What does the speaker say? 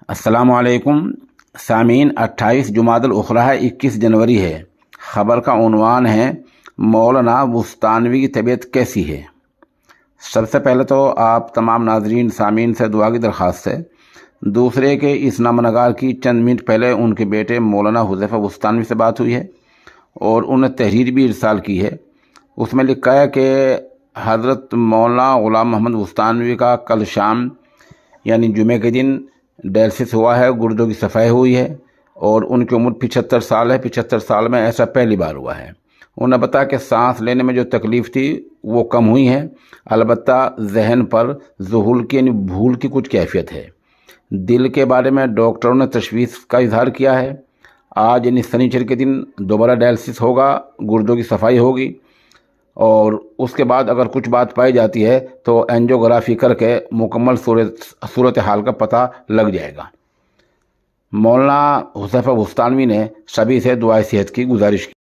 السلام علیکم سامعین، 28 جمادی الاخری ہے، 21 جنوری ہے۔ خبر کا عنوان ہے مولانا بستانوی کی طبیعت کیسی ہے۔ سب سے پہلے تو آپ تمام ناظرین سامعین سے دعا کی درخواست ہے۔ دوسرے کہ اس نامہ نگار کی چند منٹ پہلے ان کے بیٹے مولانا حذیفہ بستانوی سے بات ہوئی ہے اور انہوں نے تحریر بھی ارسال کی ہے۔ اس میں لکھا ہے کہ حضرت مولانا غلام محمد بستانوی کا کل شام یعنی جمعے کے دن ڈائلسس ہوا ہے، گردوں کی صفائی ہوئی ہے اور ان کی عمر 75 سال ہے۔ 75 سال میں ایسا پہلی بار ہوا ہے۔ انہوں نے بتایا کہ سانس لینے میں جو تکلیف تھی وہ کم ہوئی ہے، البتہ ذہن پر ذہول کی یعنی بھول کی کچھ کیفیت ہے۔ دل کے بارے میں ڈاکٹروں نے تشویش کا اظہار کیا ہے۔ آج یعنی سنیچر کے دن دوبارہ ڈائلسس ہوگا، گردوں کی صفائی ہوگی اور اس کے بعد اگر کچھ بات پائی جاتی ہے تو اینجیوگرافی کر کے مکمل صورتحال کا پتہ لگ جائے گا۔ مولانا حذیفہ بستانوی نے سبھی سے دعائے صحت کی گزارش کی۔